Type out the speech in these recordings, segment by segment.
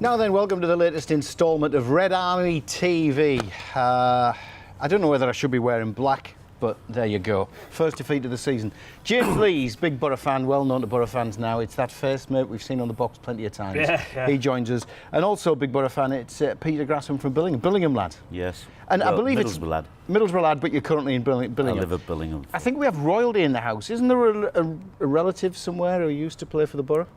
Now then, welcome to the latest instalment of Red Army TV. I don't know whether I should be wearing black, but there you go. First defeat of the season. James Lees, big Borough fan, well known to Borough fans now. It's that face, mate, we've seen on the box plenty of times. Yeah. He joins us. And also big Borough fan, it's Peter Grassham from Billingham. Billingham lad. Yes. And well, I believe Middlesbrough lad. Middlesbrough lad, but you're currently in Billingham. I live at Billingham. I think we have royalty in the house. Isn't there a relative somewhere who used to play for the Borough?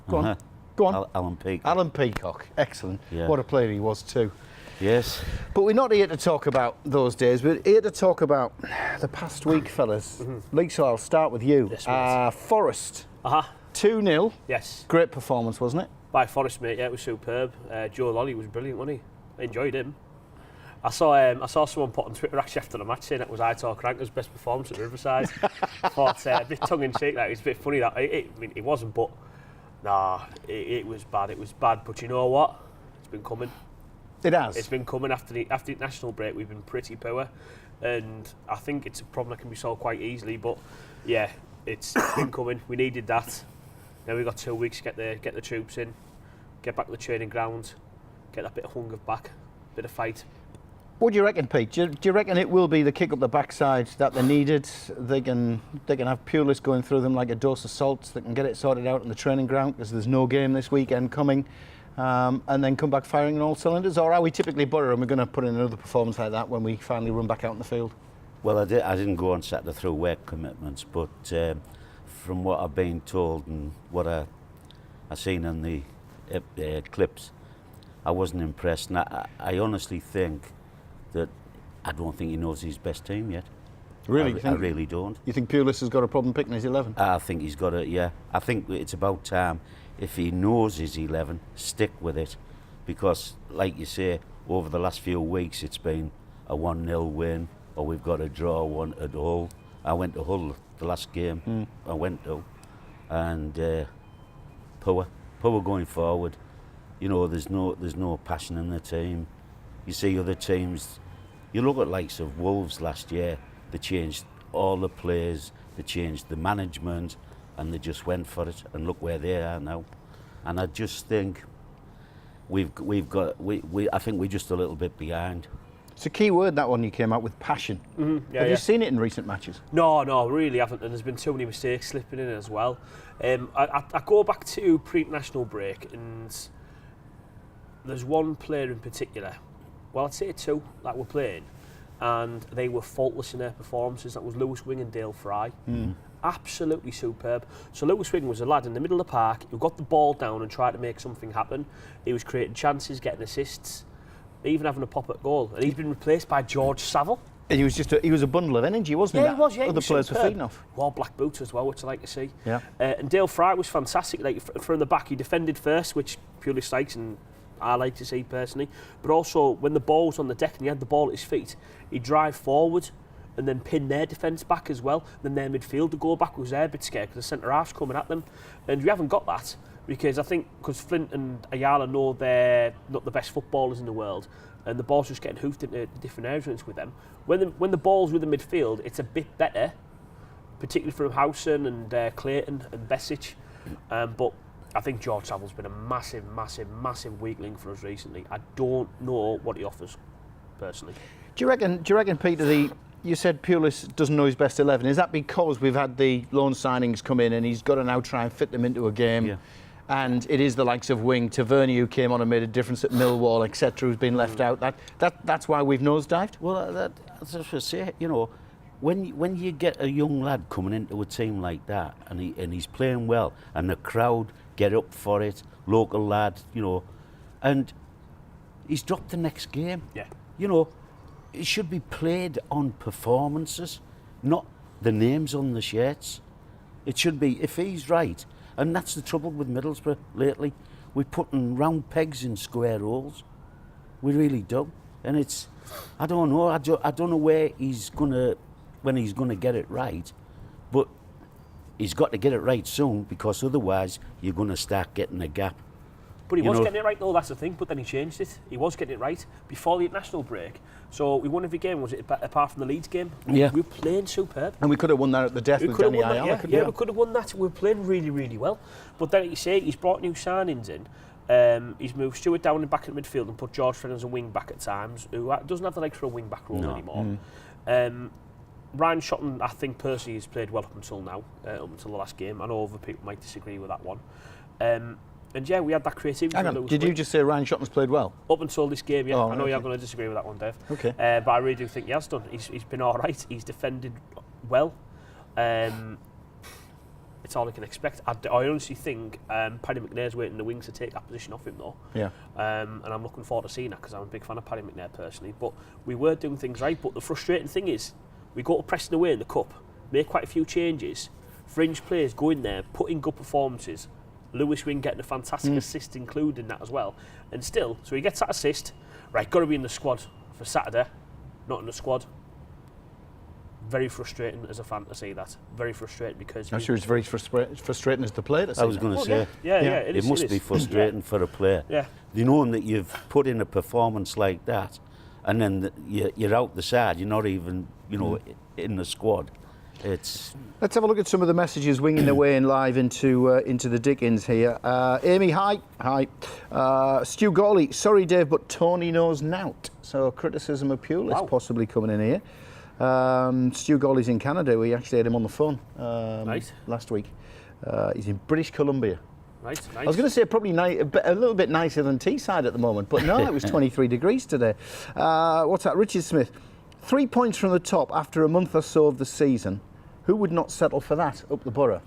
Go on. Go on. Alan Peacock. Alan Peacock, excellent. Yeah. What a player he was too. Yes. But we're not here to talk about those days, we're here to talk about the past week, fellas. Lisa, I'll start with you. Yes, Forrest, Uh-huh. 2-0. Yes. Great performance, wasn't it? By Forrest, mate. Yeah, it was superb. Joe Lolly was brilliant, wasn't he? I enjoyed him. I saw someone put on Twitter actually after the match saying it was Aitor Cranker's best performance at Riverside. I thought a bit tongue-in-cheek, like, it's a bit funny that I mean, it wasn't, but nah, it was bad. It was bad, but you know what? It's been coming. It has. It's been coming after the international break. We've been pretty poor, and I think it's a problem that can be solved quite easily. But yeah, it's been coming. We needed that. Now we've got 2 weeks to get the troops in, get back to the training ground, get that bit of hunger back, bit of fight. What do you reckon, Pete? Do you reckon it will be the kick up the backside that they needed? They can have Pulis going through them like a dose of salt. They can get it sorted out in the training ground because there's no game this weekend coming, and then come back firing on all cylinders. Or are we typically Borough and we're going to put in another performance like that when we finally run back out in the field? Well, I didn't go on Saturday through work commitments, but from what I've been told and what I seen in the clips, I wasn't impressed. And I honestly think that I don't think he knows his best team yet. Really? I really don't. You think Pulis has got a problem picking his 11? I think he's got it, yeah. I think it's about time, if he knows his 11, stick with it. Because, like you say, over the last few weeks it's been a 1-0 win, or we've got a draw, one at Hull. I went to Hull the last game, I went to, and poor going forward. You know, there's no passion in the team. You see other teams, you look at likes of Wolves last year, they changed all the players, they changed the management, and they just went for it, and look where they are now. And I just think I think we're just a little bit behind. It's a key word, that one you came out with, passion. Yeah, Have you seen it in recent matches? No, really haven't, and there's been too many mistakes slipping in as well. I go back to pre-international break, and there's one player in particular, well, I'd say two that were playing, and they were faultless in their performances. That was Lewis Wing and Dale Fry. Absolutely superb. So Lewis Wing was a lad in the middle of the park who got the ball down and tried to make something happen. He was creating chances, getting assists, even having a pop at goal. And he's been replaced by George Saville. And he was a bundle of energy, wasn't he? Yeah, he was. Yeah, other players were feeding off. Wore black boots as well, which I like to see. Yeah. And Dale Fry was fantastic. Like from the back, he defended first, which Pulis likes, and I like to see personally. But also, when the ball was on the deck and he had the ball at his feet, he'd drive forward and then pin their defence back as well. Then their midfield to go back was there a bit scared because the centre half's coming at them, and we haven't got that because I think because Flint and Ayala know they're not the best footballers in the world, and the ball's just getting hoofed into different areas with them. When the ball's with the midfield, it's a bit better, particularly from Howson and Clayton and Besic, but I think George Saville's been a massive weak link for us recently. I don't know what he offers, personally. Do you reckon, Peter, you said Pulis doesn't know his best 11. Is that because we've had the loan signings come in and he's got to now try and fit them into a game? Yeah. And it is the likes of Wing, Tavernier, who came on and made a difference at Millwall, etc., who's been left out. That's why we've nosedived? Well, that's what I say. You know, when you get a young lad coming into a team like that and he's playing well and the crowd get up for it, local lad, you know, and he's dropped the next game. Yeah. You know, it should be played on performances, not the names on the shirts. It should be, if he's right, and that's the trouble with Middlesbrough lately, we're putting round pegs in square holes. We really do. And it's, I don't know, I don't know when he's gonna get it right, but he's got to get it right soon, because otherwise you're going to start getting a gap. But he was getting it right though, that's the thing, but then he changed it. He was getting it right before the international break. So we won every game, was it, apart from the Leeds game? Yeah. We were playing superb. And we could have won that at the death with Danny Ayala. Yeah, we could have won that. We were playing really well. But then, like you say, he's brought new signings in, He's moved Stewart down and back in midfield and put George Fenn as a wing back at times, who doesn't have the legs for a wing back role anymore. Ryan Shotton, I think personally, has played well up until now, up until the last game. I know other people might disagree with that one. And yeah, we had that creativity. Hang on, did you just say Ryan Shotton's played well? Up until this game, yeah. Oh, I know okay. you're going to disagree with that one, Dave. Okay. But I really do think he has done. He's been all right. He's defended well. It's all I can expect. I honestly think Paddy McNair's waiting in the wings to take that position off him, though. Yeah. And I'm looking forward to seeing that because I'm a big fan of Paddy McNair personally. But we were doing things right. But the frustrating thing is, we go to Preston away in the Cup, make quite a few changes, fringe players go in there, put in good performances. Lewis Wing getting a fantastic assist included in that as well. And still, so he gets that assist. Right, got to be in the squad for Saturday. Not in the squad. Very frustrating as a fan to see that. Very frustrating because... I'm sure it's very frustrating as the player to see I was that. going to say, Yeah, it is. it must be frustrating for a player. Yeah. You knowing that you've put in a performance like that, and then you're out the side, you're not even, in the squad. It's... Let's have a look at some of the messages winging their way in live into the Dickens here. Amy, hi. Stu Gawley, sorry Dave, but Tony knows nout. So criticism of Pulis possibly coming in here. Stu Gawley's in Canada. We actually had him on the phone last week. He's in British Columbia. Nice. I was going to say probably a little bit nicer than Teesside at the moment, but no, it was 23 degrees today. What's that? Richard Smith, 3 points from the top after a month or so of the season. Who would not settle for that up the borough?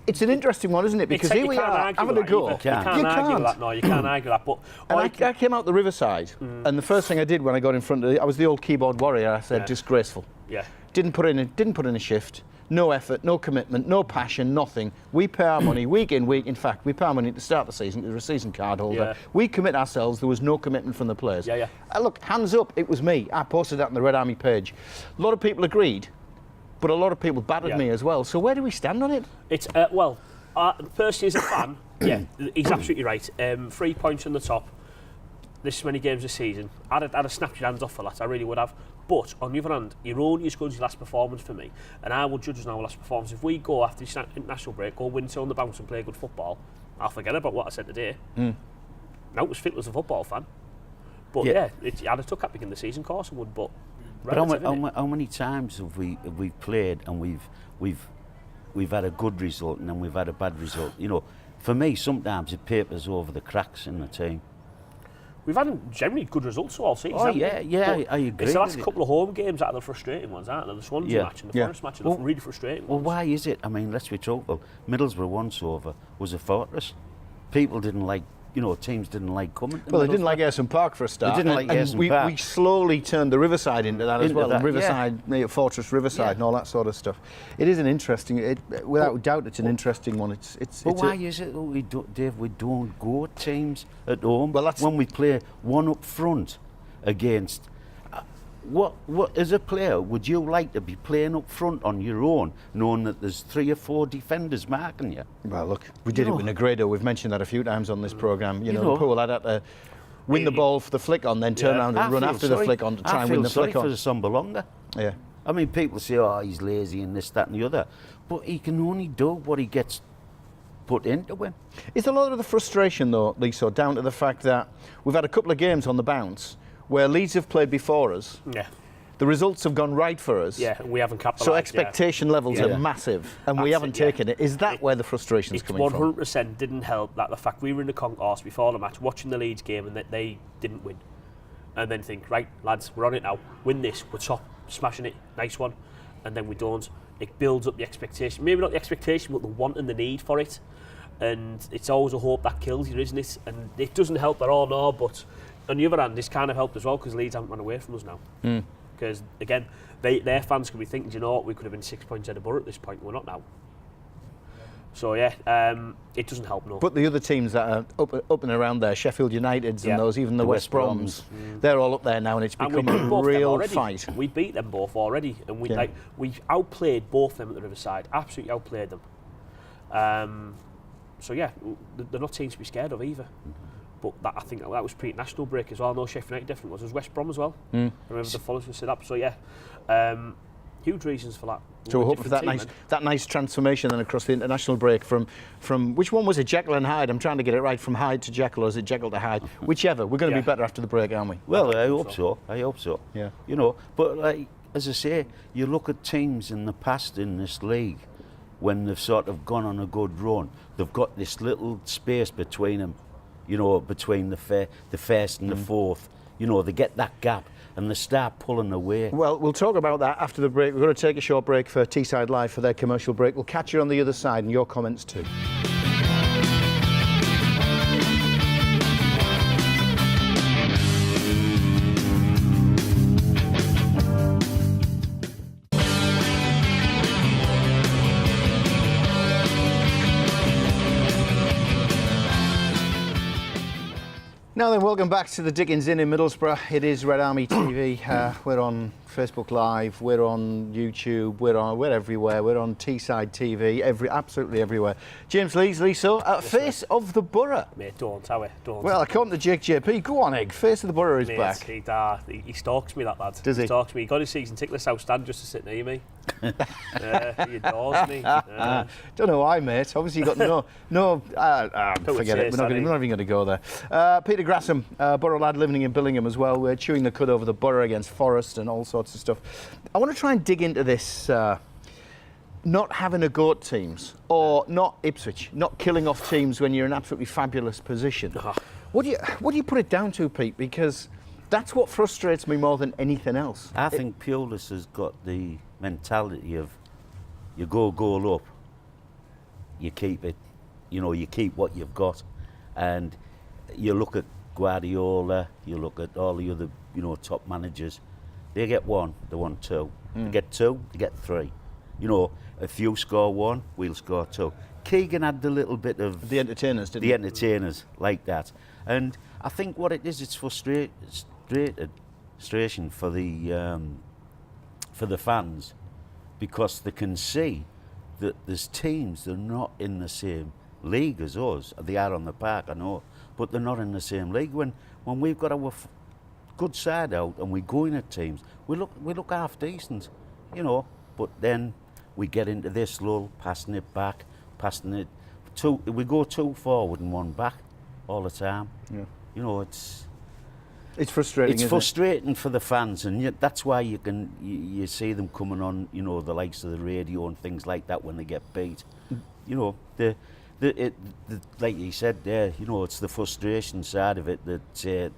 It's an interesting one, isn't it? Because here we are having a go. You can't argue with that. No, you can't argue that. But I came out the Riverside, and the first thing I did when I got in front of I was the old keyboard warrior. I said, disgraceful. Yeah. Didn't put in a shift. No effort, no commitment, no passion, nothing. We pay our money week in, week. In fact, we pay our money at the start of the season. We're a season card holder. Yeah. We commit ourselves. There was no commitment from the players. Yeah. Look, hands up. It was me. I posted that on the Red Army page. A lot of people agreed, but a lot of people battered me as well. So where do we stand on it? It's personally as a fan, he's absolutely right. 3 points on the top. This many games this season. I'd have snapped your hands off for that. I really would have. But on the other hand, you're only as good as your last performance for me, and I will judge us on our last performance. If we go after the international break, go win two on the bounce and play good football, I'll forget about what I said today. Now it was fit as a football fan, but I'd have took that beginning of the season, of course I would. But how many times have we played and we've had a good result and then we've had a bad result? For me, sometimes it papers over the cracks in the team. We've had generally good results all season. I agree. It's the last couple of home games that are the frustrating ones, aren't they? The Swansea match and the Forest match are the really frustrating ones. Well, why is it? I mean, let's be truthful. Middlesbrough once over was a fortress. People didn't like, teams didn't like coming to Well, they didn't like Ayerson Park for a start. They didn't like Ayerson Park. We slowly turned the Riverside into that as well. And Riverside, Fortress Riverside and all that sort of stuff. It is an interesting, without doubt, it's an interesting one. But why is it that Dave, we don't go teams at home when we play one up front against... What as a player would you like to be playing up front on your own, knowing that there's 3 or 4 defenders marking you? Well, look, we did it with Negredo. We've mentioned that a few times on this programme. The poor lad had to win the ball for the flick on, then turn around and run after the flick on to try and win the flick on. I feel sorry for Sambalonga. Yeah. I mean, people say, he's lazy and this, that and the other. But he can only do what he gets put into him. Is a lot of the frustration, though, Lisa, down to the fact that we've had a couple of games on the bounce where Leeds have played before us. Yeah. The results have gone right for us. Yeah, we haven't capitalised. So expectation levels are massive, and we haven't taken it. Is that where the frustration's coming from? 100% didn't help that the fact we were in the concourse before the match, watching the Leeds game, and that they didn't win. And then think, right, lads, we're on it now. Win this, we're top, smashing it, nice one. And then we don't. It builds up the expectation. Maybe not the expectation, but the want and the need for it. And it's always a hope that kills you, isn't it? And it doesn't help at all, no, but on the other hand, this kind of helped as well because Leeds haven't run away from us now. Because, again, their fans could be thinking, you know what, we could have been 6 points ahead of Borough at this point. We're not now. So, it doesn't help, no. But the other teams that are up and around there, Sheffield Uniteds and those, even the West Broms, they're all up there now, and it's become a real fight. We beat them both already, and we outplayed both of them at the Riverside. Absolutely outplayed them. They're not teams to be scared of either. But I think that was pre-national break as well. No, Sheffield United definitely was. It was West Brom as well. I remember the followers would set up. So Huge reasons for that. So we're We're a hoping for different team, that nice transformation then across the international break from which one was it, Jekyll and Hyde? I'm trying to get it right, from Hyde to Jekyll, or is it Jekyll to Hyde? Whichever. We're going to be better after the break, aren't we? Well, I hope so. I hope so. Yeah. You know, but like as I say, you look at teams in the past in this league when they've sort of gone on a good run. They've got this little space between them, you know, between the first and the fourth. You know, they get that gap and they start pulling away. Well, we'll talk about that after the break. We're going to take a short break for Teesside Live for their commercial break. We'll catch you on the other side and your comments too. Now then, welcome back to the Dickens Inn in Middlesbrough. It is Red Army TV. We're on Facebook Live, we're on YouTube, we're everywhere. We're on Teesside TV, absolutely everywhere. James Leesley, so face of the borough. Mate, don't, Howie, don't. Well, according to Jake JP, go on, Egg. Face of the borough is Mate, back. He stalks me, that lad. Does he? Stalks me. He got his season ticket list outstanding just to sit near me. He adores me. Don't know why, mate. Obviously, you got forget it. We're not even going to go there. Peter Grassham, borough lad living in Billingham as well. We're chewing the cud over the borough against Forrest and all sorts of stuff. I want to try and dig into this. Not having a go at teams, or not Ipswich, not killing off teams when you're in an absolutely fabulous position. What do you put it down to, Pete? Because that's what frustrates me more than anything else. I think Pulis has got the mentality of you go goal up, you keep it, you know, you keep what you've got, and you look at Guardiola, you look at all the other, you know, top managers. They get one, they want two. They get two, they get three. You know, if you score one, we'll score two. Keegan had the little bit of the entertainers, didn't the he? entertainers like that, and I think what it is, it's frustration for the fans, because they can see that there's teams that are not in the same league as us. They are on the park, I know, but they're not in the same league. When we've got our good side out and we go in at teams, we look half decent, you know. But then we get into this lull, passing it back, we go two forward and one back all the time. Yeah. You know, it's frustrating. It's frustrating for the fans, and that's why you see them coming on, you know, the likes of the radio and things like that when they get beat. You know, like you said there, you know, it's the frustration side of it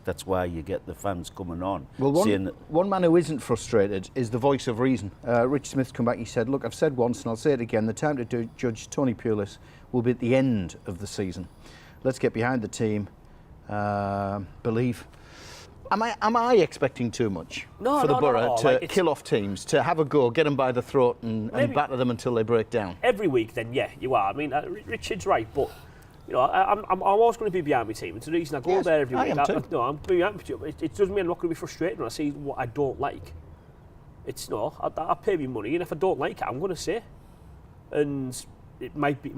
that's why you get the fans coming on. Well, one man who isn't frustrated is the voice of reason. Rich Smith's come back. He said, "Look, I've said once, and I'll say it again. The time to judge Tony Pulis will be at the end of the season. Let's get behind the team. Believe." Am I expecting too much for the borough to kill off teams, to have a go, get them by the throat and batter them until they break down? Every week, then, yeah, you are. I mean, Richard's right, but you know, I'm always going to be behind my team. It's the reason I go there every week. I am too. I'm behind my team. It doesn't mean I'm not going to be frustrated when I see what I don't like. It's no, I pay me money, and if I don't like it, I'm going to say. And it might be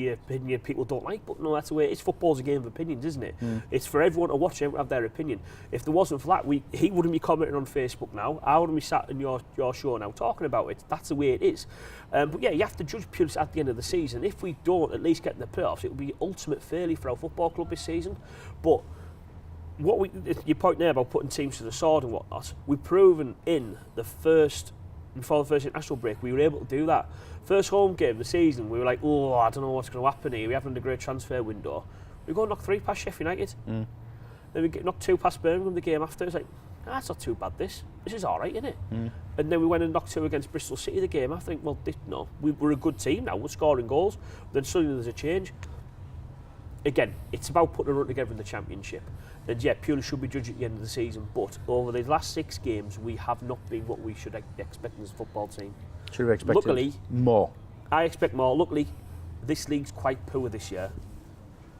an opinion people don't like, but no, that's the way it is. Football's a game of opinions, isn't it? It's for everyone to watch, everyone to have their opinion. If there wasn't for that, he wouldn't be commenting on Facebook now. I wouldn't be sat in your show now talking about it. That's the way it is. But yeah, you have to judge Pulis at the end of the season. If we don't at least get in the playoffs, it will be ultimate failure for our football club this season. But your point there about putting teams to the sword and whatnot, we've proven before the first international break, we were able to do that. First home game of the season, we were like, oh, I don't know what's going to happen here. We haven't had a great transfer window. We go and knock 3 past Sheffield United. Then we knocked 2 past Birmingham the game after. It's like, that's not too bad, this. This is all right, isn't it? And then we went and knocked 2 against Bristol City the game. I think, well, we're a good team now. We're scoring goals. Then suddenly there's a change. Again, it's about putting a run together in the Championship. And yeah, Pulis should be judged at the end of the season, but over the last 6 games, we have not been what we should expect as a football team. Should have expected more. I expect more. Luckily, this league's quite poor this year,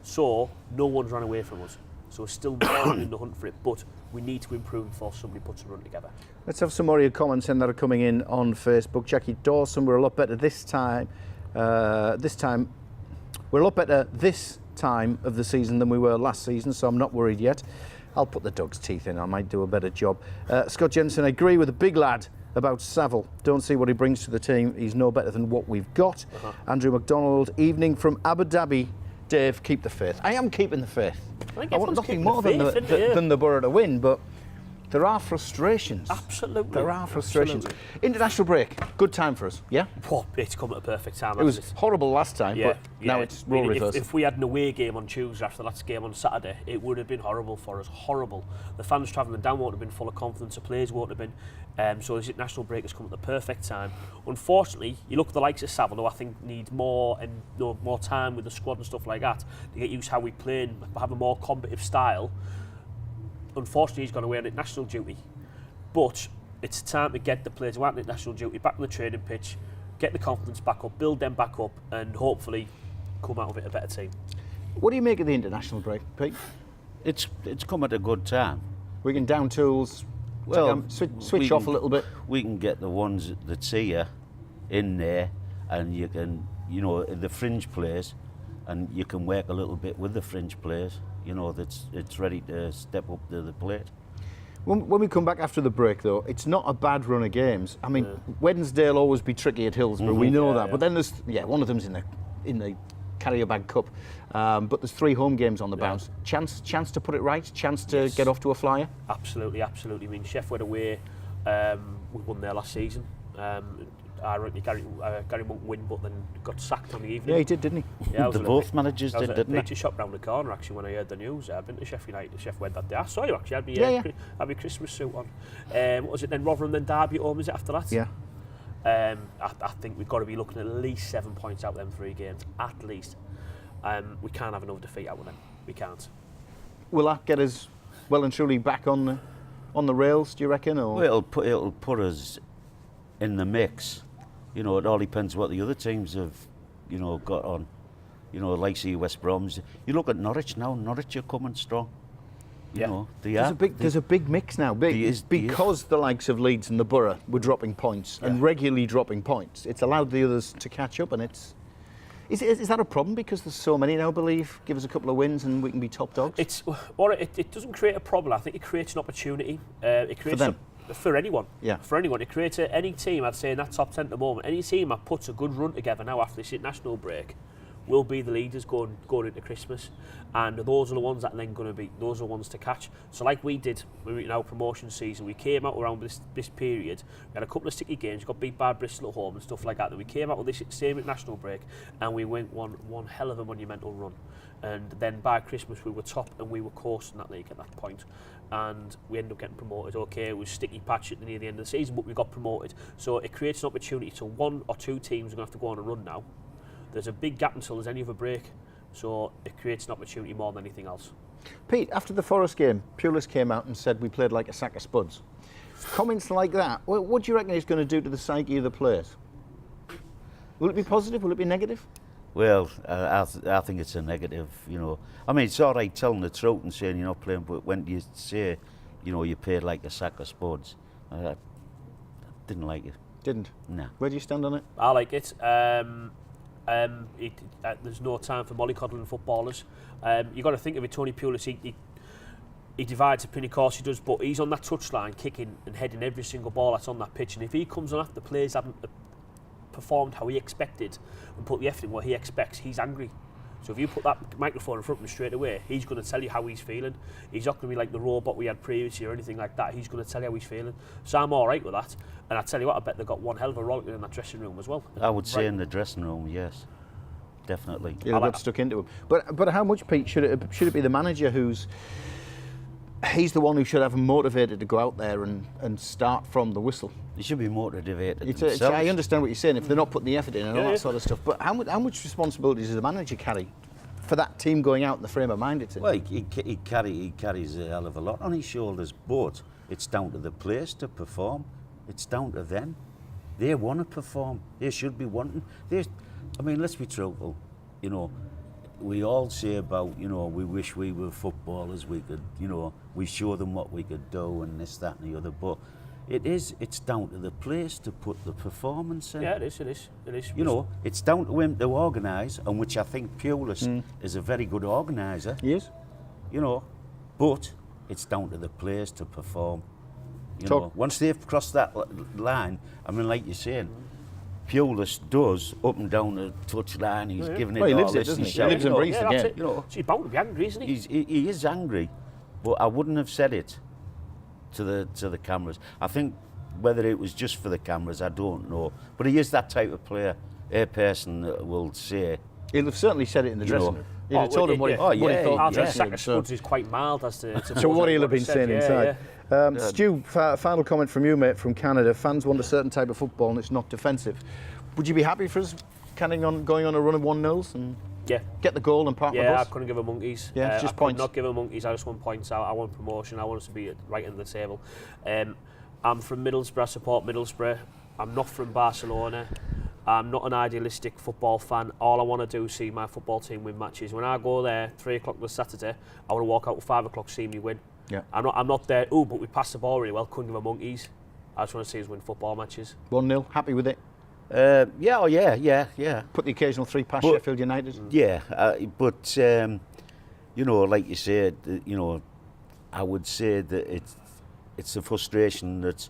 so no one's run away from us. So we're still in the hunt for it, but we need to improve before somebody puts a run together. Let's have some more of your comments in that are coming in on Facebook. Jackie Dawson, we're a lot better this time. We're a lot better this time of the season than we were last season, so I'm not worried yet. I'll put the dog's teeth in, I might do a better job. Scott Jensen, I agree with the big lad about Saville. Don't see what he brings to the team. He's no better than what we've got. Andrew McDonald, evening from Abu Dhabi. Dave, keep the faith. I am keeping the faith. think I want everyone's nothing keeping more the than faith, isn't it? than the Borough to win, but there are frustrations. Absolutely. There are frustrations. Absolutely. International break, good time for us, yeah? Whoa, it's come at a perfect time. It was hasn't horrible last time, Yeah, but now it's role reversal. If we had an away game on Tuesday after the last game on Saturday, it would have been horrible for us. Horrible. The fans travelling down won't have been full of confidence. The players won't have been. So this international break has come at the perfect time. Unfortunately, you look at the likes of Saville, who I think need more and more time with the squad and stuff like that to get used to how we play and have a more combative style. Unfortunately, he's gone away on international duty. But it's time to get the players who aren't international duty back on the training pitch, get the confidence back up, build them back up, and hopefully come out of it a better team. What do you make of the international break, Pete? It's come at a good time. We can down tools, Well, switch off a little bit. We can get the ones that's here in there, and you can, the fringe players, and you can work a little bit with the fringe players. It's ready to step up to the plate. When we come back after the break, though, it's not a bad run of games. I mean, Wednesday will always be tricky at Hillsborough. We know that. But then there's one of them's in the carrier bag cup. But there's 3 home games on the bounce. Chance to put it right. Chance to get off to a flyer. Absolutely. I mean, Sheffield away, we won there last season. Ironically, Gary Monk win, but then got sacked on the evening. Yeah, he did, didn't he? Yeah, Both managers did, didn't they? I was at a shop round the corner actually when I heard the news. I've been to Sheffield United, Sheffield that day. I saw you actually. I had my Christmas suit on. What was it then? Rotherham, then Derby at home. Is it after that? Yeah. I think we've got to be looking at least 7 points out of them 3 games, at least. We can't have another defeat out of them. We can't. Will that get us well and truly back on the rails? Do you reckon? Or Well, it'll put us in the mix. It all depends what the other teams have, got on. Like say West Brom's. You look at Norwich now. Norwich are coming strong. They are. There's a big mix now. Because the likes of Leeds and the Borough were dropping points and regularly dropping points. It's allowed the others to catch up, and it's. Is that a problem because there's so many now? Believe give us a couple of wins and we can be top dogs. It doesn't create a problem. I think it creates an opportunity. It creates for them. For anyone. Yeah. For anyone. It creates any team, I'd say, in that top 10 at the moment. Any team that puts a good run together now after this international break will be the leaders going into Christmas. And those are the ones that are then going to be, those are the ones to catch. So like we did in our promotion season, we came out around this period, we had a couple of sticky games, got beat by Bristol at home and stuff like that. Then we came out with this same international break and we went one hell of a monumental run. And then by Christmas we were top and we were coursing that league at that point. And we ended up getting promoted. Okay, it was sticky patch at near the end of the season, but we got promoted. So it creates an opportunity to 1 or 2 teams are going to have to go on a run now. There's a big gap until there's any other break. So it creates an opportunity more than anything else. Pete, after the Forest game, Pulis came out and said we played like a sack of spuds. Comments like that, what do you reckon he's going to do to the psyche of the players? Will it be positive? Will it be negative? Well, I think it's a negative, I mean, it's all right telling the truth and saying you're not playing, but when you say, you played like a sack of spuds, I didn't like it. Didn't? No. Where do you stand on it? I like it. There's no time for mollycoddling footballers. You've got to think of it, Tony Pulis, he divides a pin, of course he does, but he's on that touchline kicking and heading every single ball that's on that pitch, and if he comes on after the players haven't performed how he expected and put the effort in what he expects, he's angry. So if you put that microphone in front of him straight away, he's going to tell you how he's feeling. He's not going to be like the robot we had previously or anything like that. He's going to tell you how he's feeling. So I'm all right with that. And I tell you what, I bet they've got one hell of a rollicking in that dressing room as well. I would say in the dressing room, yes, definitely. Yeah, they got stuck into him. But how much, Pete, should it be the manager he's the one who should have them motivated to go out there and start from the whistle? They should be motivated themselves. I understand what you're saying, if they're not putting the effort in and all that sort of stuff, but how much responsibility does the manager carry for that team going out in the frame of mind it's in? Well, he carries a hell of a lot on his shoulders, but it's down to the players to perform. It's down to them. They want to perform. They should be wanting. Let's be truthful. We all say about, we wish we were footballers, we could, we show them what we could do and this, that and the other, but it's down to the players to put the performance in. Yeah, it is. It's down to him to organise, and which I think Pulis is a very good organiser. He is. But it's down to the players to perform. You know, once they've crossed that line, I mean, like you're saying, Pulis does up and down the touch line. He's giving it Well, he all lives it, this doesn't and he? He lives and breathes the that's game. it. You know, So he's bound to be angry, isn't he? he is angry, but I wouldn't have said it to the cameras. I think whether it was just for the cameras, I don't know. But he is that type of player, a person that will say. He'll have certainly said it in the You dressing know. room. He'd have told him what he Oh, yeah, thought. I in the think dressing room, Spuds is quite mild as to So what he'll have been said, saying yeah, inside. Stu, final comment from you, mate, from Canada. Fans want a certain type of football and it's not defensive. Would you be happy for us going on a run of 1-0s and get the goal and park the Yeah, I bus? couldn't give a monkeys. Yeah, it's just I could points. not give a monkeys. I just want points. I want promotion. I want us to be right in the table. I'm from Middlesbrough. I support Middlesbrough. I'm not from Barcelona. I'm not an idealistic football fan. All I want to do is see my football team win matches. When I go there, 3 o'clock this Saturday, I want to walk out at 5 o'clock seeing me win. Yeah. I'm not there, but we passed the ball really well, couldn't give a monkeys. I just want to see us win football matches. 1-0, happy with it? Yeah. Put the occasional 3 past But- Sheffield United? Yeah, but you know, like you said, you know, I would say that it's a frustration that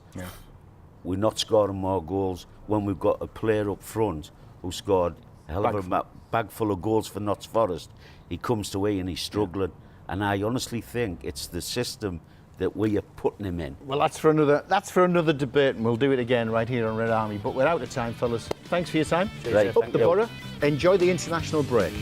we're not scoring more goals when we've got a player up front who scored a hell of a bag full of goals for Notts Forrest. He comes to away and he's struggling, and I honestly think it's the system that we are putting him in. Well, that's for another debate, and we'll do it again right here on Red Army. But we're out of time, fellas. Thanks for your time. Cheers, Right. yeah, Up thank the you. borough. Enjoy the international break.